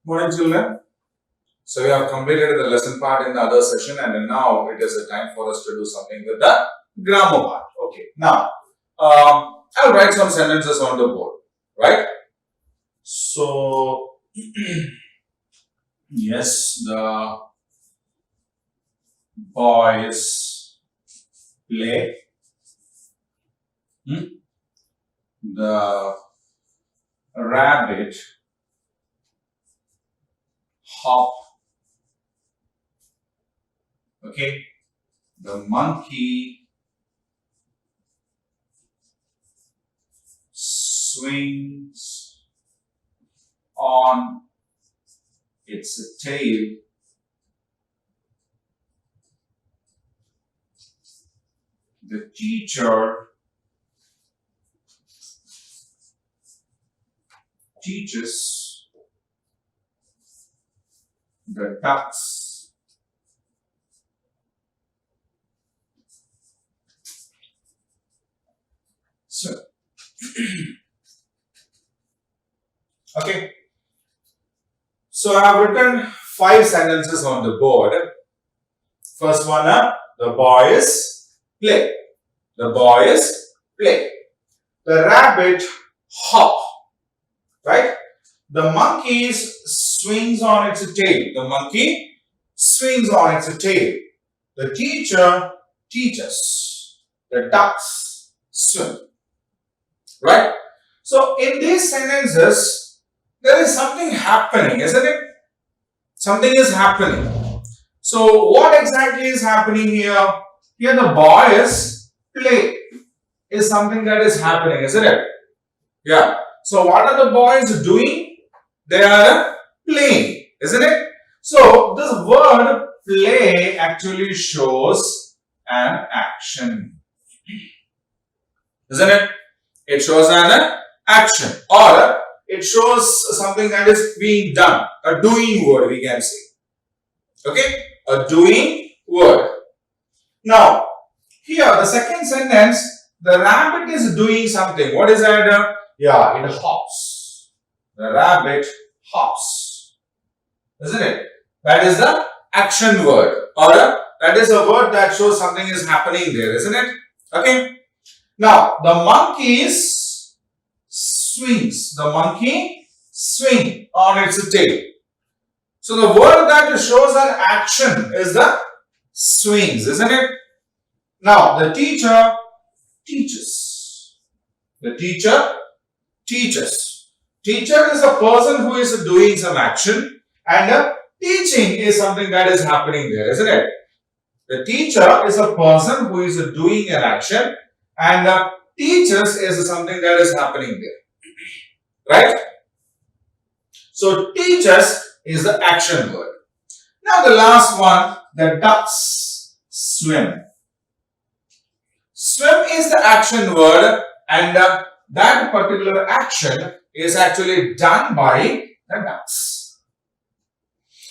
Morning, children. So we have completed the lesson part in the other session, and now it is a time for us to do something with the grammar part. Okay. Now, I'll write some sentences on the board, right? So, yes, the boys play. The rabbit hop. Okay, the monkey swings on its tail. The teacher teaches the ducks swim. Okay. So I have written 5 sentences on the board. First one, the boys play. The boys play. The rabbit hop. Right? The monkey swings on its tail. The monkey swings on its tail. The teacher teaches. The ducks swim. Right? So in these sentences, there is something happening, isn't it? Something is happening. So what exactly is happening here? Here the boys play is something that is happening, isn't it? Yeah. So what are the boys doing? They are playing, isn't it? So this word play actually shows an action, isn't it? It shows an action, or it shows something that is being done, a doing word we can say. Okay, a doing word. Now, here the second sentence, the rabbit is doing something. What is that? Yeah, it hops. The rabbit hops. Isn't it? That is the action word, or that is a word that shows something is happening there, isn't it? Okay. Now, the monkey swings. The monkey swings on its tail. So, the word that shows an action is the swings, isn't it? Now, the teacher teaches. The teacher teaches. Teacher is a person who is doing some action, and teaching is something that is happening there, isn't it? The teacher is a person who is doing an action, and teaches is something that is happening there, right? So teaches is the action word. Now the last one, the ducks swim. Swim is the action word, and that particular action is actually done by the ducks.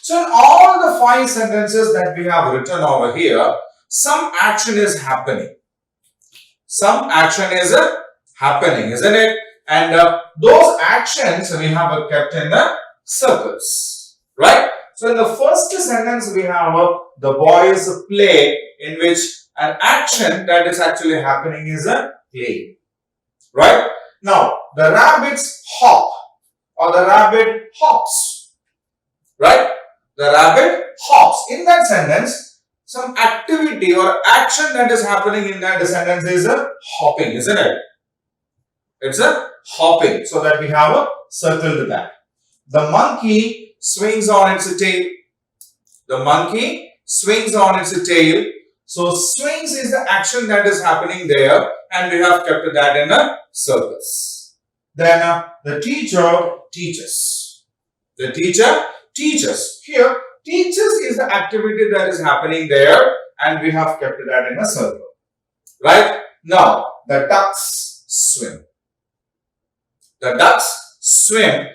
So in all the 5 sentences that we have written over here, some action is happening. Some action is happening, isn't it? And those actions we have kept in the circles, right? So in the first sentence we have the boys play, in which an action that is actually happening is a play, right? Now the rabbits hop, or the rabbit hops, right? The rabbit hops. In that sentence, some activity or action that is happening in that sentence is a hopping, isn't it? It's a hopping. So that we have circled that. The monkey swings on its tail. The monkey swings on its tail. So swings is the action that is happening there, and we have kept that in a circles. Then the teacher teaches. The teacher teaches. Here, teaches is the activity that is happening there, and we have kept that in a circle. Right? Now, the ducks swim. The ducks swim.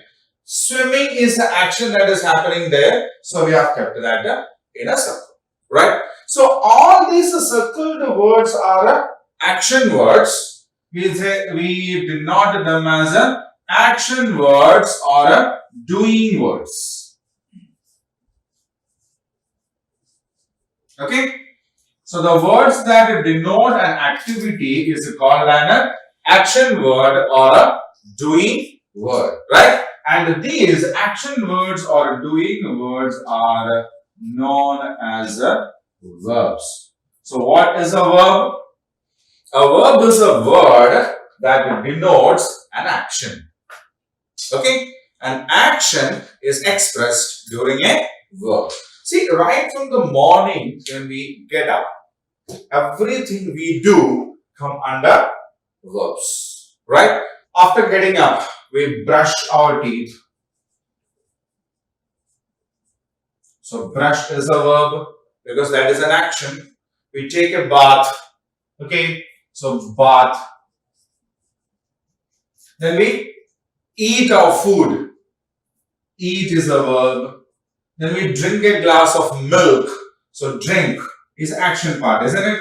Swimming is the action that is happening there, so we have kept that in a circle. Right? So, all these circled words are action words. We denote them as action words or doing words. Okay. So the words that denote an activity is called an action word or a doing word, right? And these action words or doing words are known as verbs. So what is a verb? A verb is a word that denotes an action. Okay? An action is expressed during a verb. See, right from the morning when we get up, everything we do come under verbs, right? After getting up, we brush our teeth. So brush is a verb because that is an action. We take a bath. Okay, so bath. Then we eat our food. Eat is a verb. Then we drink a glass of milk. So drink is action part, isn't it?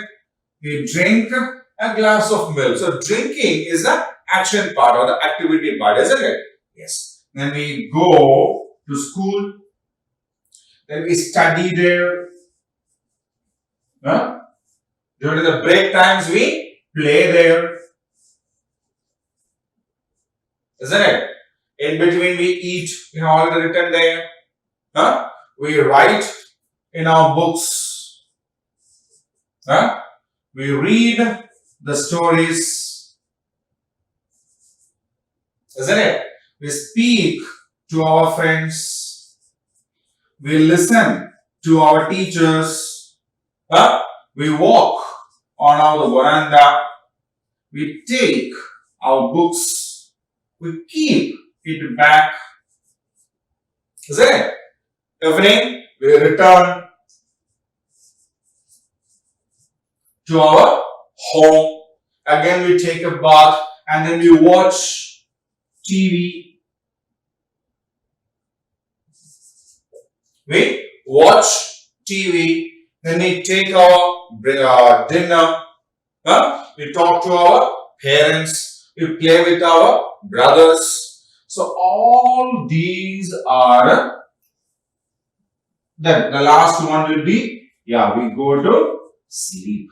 We drink a glass of milk. So drinking is the action part or the activity part, isn't it? Yes. Then we go to school. Then we study there. Huh? During the break times, we play there. Isn't it? In between, we eat. We have already written there. Huh? We write in our books. Huh? We read the stories. Isn't it? We speak to our friends. We listen to our teachers. Huh? We walk on our veranda. We take our books. We keep it back. Isn't it? Evening, we return to our home. Again, we take a bath and then we watch TV. We watch TV. Then we take our dinner. Huh? We talk to our parents. We play with our brothers. So all these are. Then the last one will be, we go to sleep.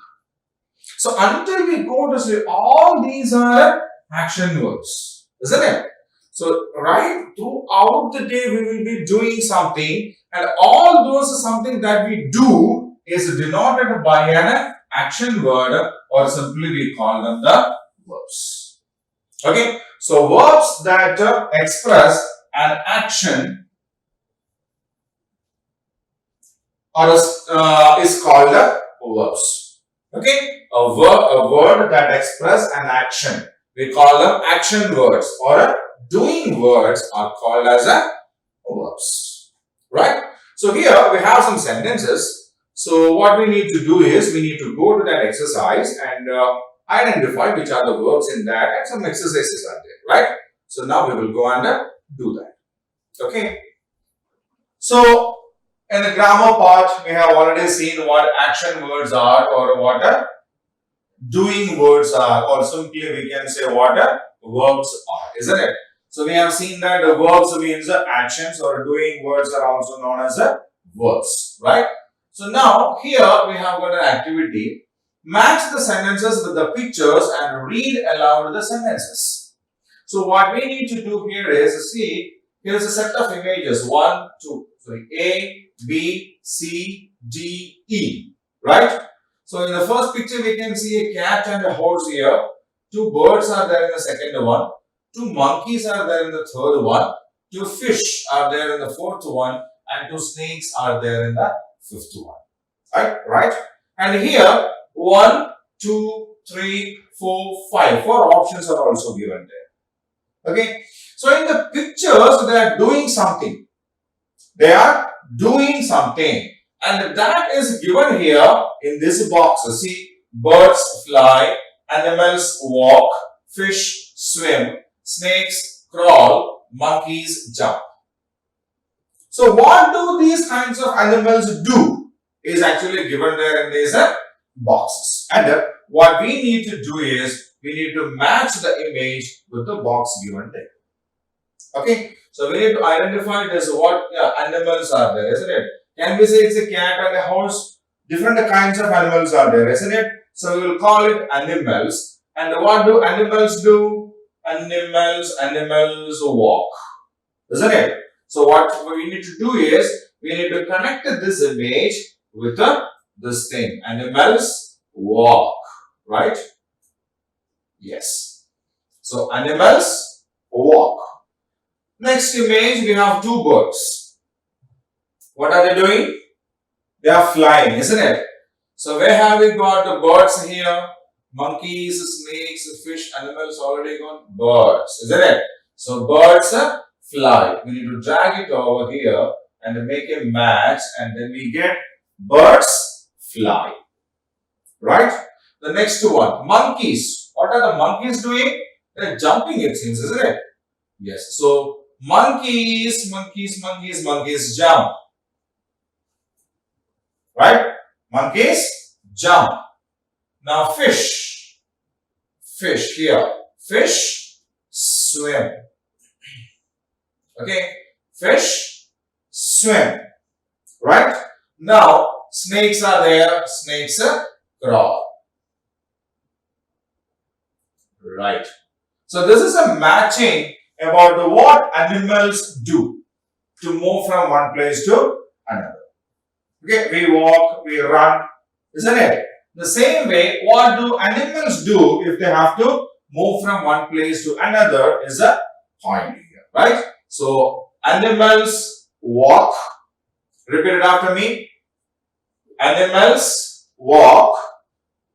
So until we go to sleep, all these are action verbs, isn't it? So right throughout the day, we will be doing something, and all those are something that we do is denoted by an action word, or simply we call them the verbs. Okay, so verbs that express an action or is called verbs. Okay, a word that express an action, we call them action words, or doing words are called as verbs. Right? So here we have some sentences. So what we need to do is we need to go to that exercise and identify which are the verbs in that, and some exercises are there. Right? So now we will go and do that. Okay. So in the grammar part, we have already seen what action words are, or what doing words are, or simply we can say what verbs are, isn't it? So we have seen that the verbs means actions, or doing words are also known as verbs, right? So now here we have got an activity. Match the sentences with the pictures and read aloud the sentences. So what we need to do here is, see, here is a set of images, A, B, C, D, E, right? So in the first picture, we can see a cat and a horse here. 2 birds are there in the second one. 2 monkeys are there in the third one. 2 fish are there in the fourth one. And 2 snakes are there in the fifth one. Right? And here, 1, 2, 3, 4, 5. 4 options are also given there. Okay? So in the pictures, they are doing something. They are doing something, and that is given here in this box. See, birds fly, animals walk, fish swim, snakes crawl, monkeys jump. So what do these kinds of animals do is actually given there in these boxes, and what we need to do is we need to match the image with the box given there. Okay, so we need to identify this what animals are there, isn't it? Can we say it's a cat and a horse? Different kinds of animals are there, isn't it? So we will call it animals. And what do animals do? Animals walk, isn't it? So what we need to do is, we need to connect this image with this thing. Animals walk, right? Yes. So animals walk. Next image, we have two birds. What are they doing? They are flying, isn't it? So where have we got the birds here? Monkeys, snakes, fish, animals already gone. Birds, isn't it? So birds fly. We need to drag it over here and make a match, and then we get birds fly. Right? The next one, monkeys. What are the monkeys doing? They're jumping, it seems, isn't it? Yes. So monkeys jump. Right? Monkeys jump. Now fish here. Fish swim. Okay? Fish swim. Right? Now snakes are there. Snakes crawl. Right. So this is a matching about what animals do to move from one place to another. Okay, we walk, we run, isn't it? The same way, what do animals do if they have to move from one place to another is a point here, right? So, animals walk. Repeat it after me. Animals walk.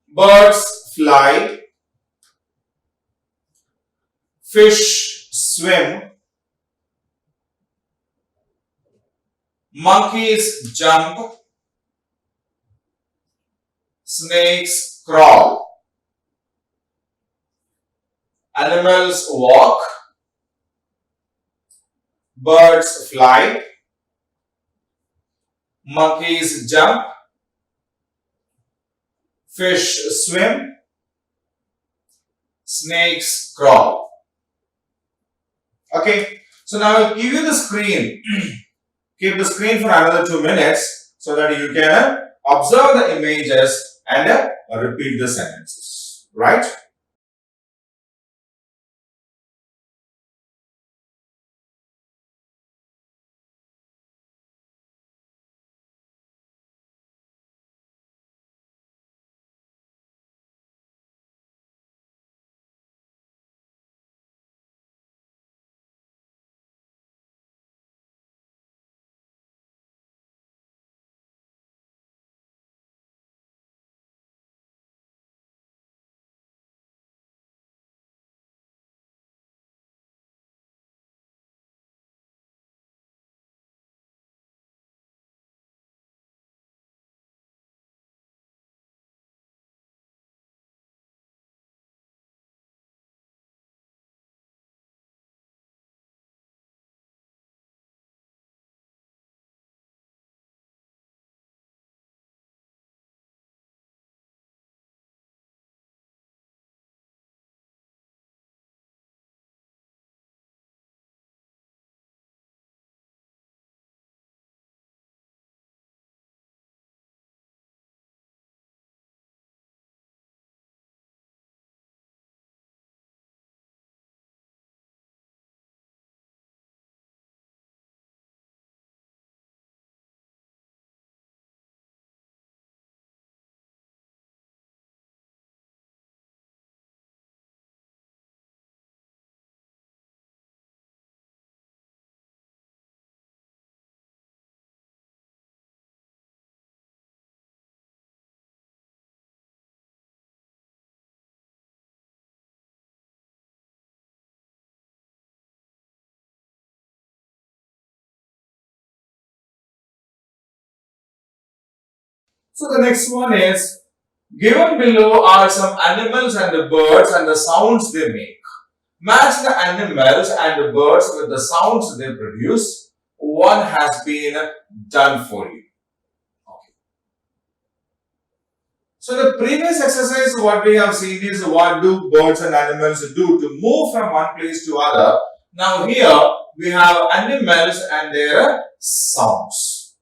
Birds fly. Fish swim. Monkeys jump. Snakes crawl. Animals walk. Birds fly. Monkeys jump. Fish swim. Snakes crawl. Okay, so now I'll give you the screen. Keep the screen for another 2 minutes so that you can observe the images and repeat the sentences. Right? So the next one is, given below are some animals and the birds and the sounds they make. Match the animals and the birds with the sounds they produce. One has been done for you. Okay. So the previous exercise, what we have seen is what do birds and animals do to move from one place to other. Now here we have animals and their sounds.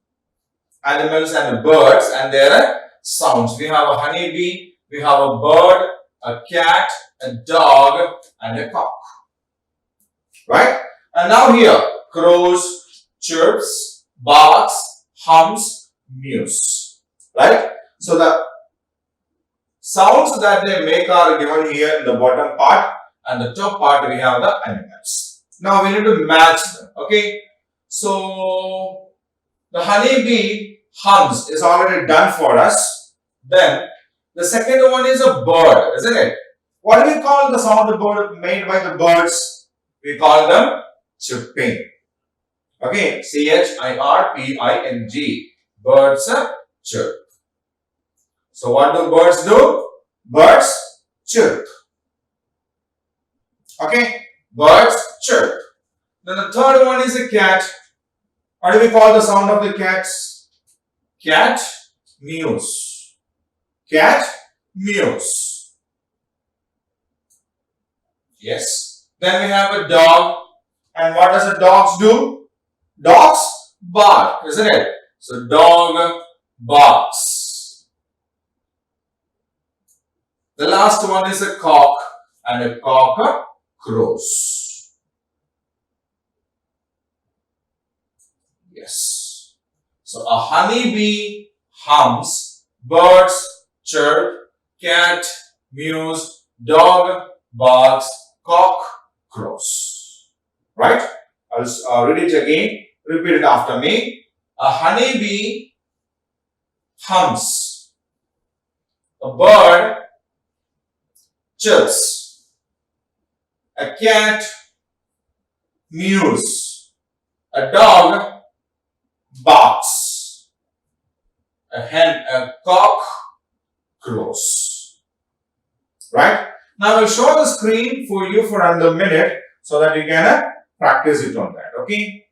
animals and birds and their sounds. We have a honeybee, we have a bird, a cat, a dog, and a cock. Right? And now here, crows, chirps, barks, hums, mews. Right? So the sounds that they make are given here in the bottom part, and the top part we have the animals. Now we need to match them. Okay? So the honeybee hums is already done for us. Then the second one is a bird, isn't it? What do we call the sound made by the birds? We call them chirping. Okay, chirping. Birds chirp. So what do birds do? Birds chirp. Okay, birds chirp. Then the third one is a cat. What do we call the sound of the cats? Cat mews. Cat mews. Yes. Then we have a dog. And what does the dogs do? Dogs bark, isn't it? So dog barks. The last one is a cock, and a cock crows. Yes. So a honeybee hums, birds chirp, cat mews, dog barks, cock crows. Right? I'll read it again. Repeat it after me. A honeybee hums. A bird chirps. A cat mews. A dog barks. A cock crows. Right? Now I will show the screen for you for another minute so that you can practice it on that. Okay?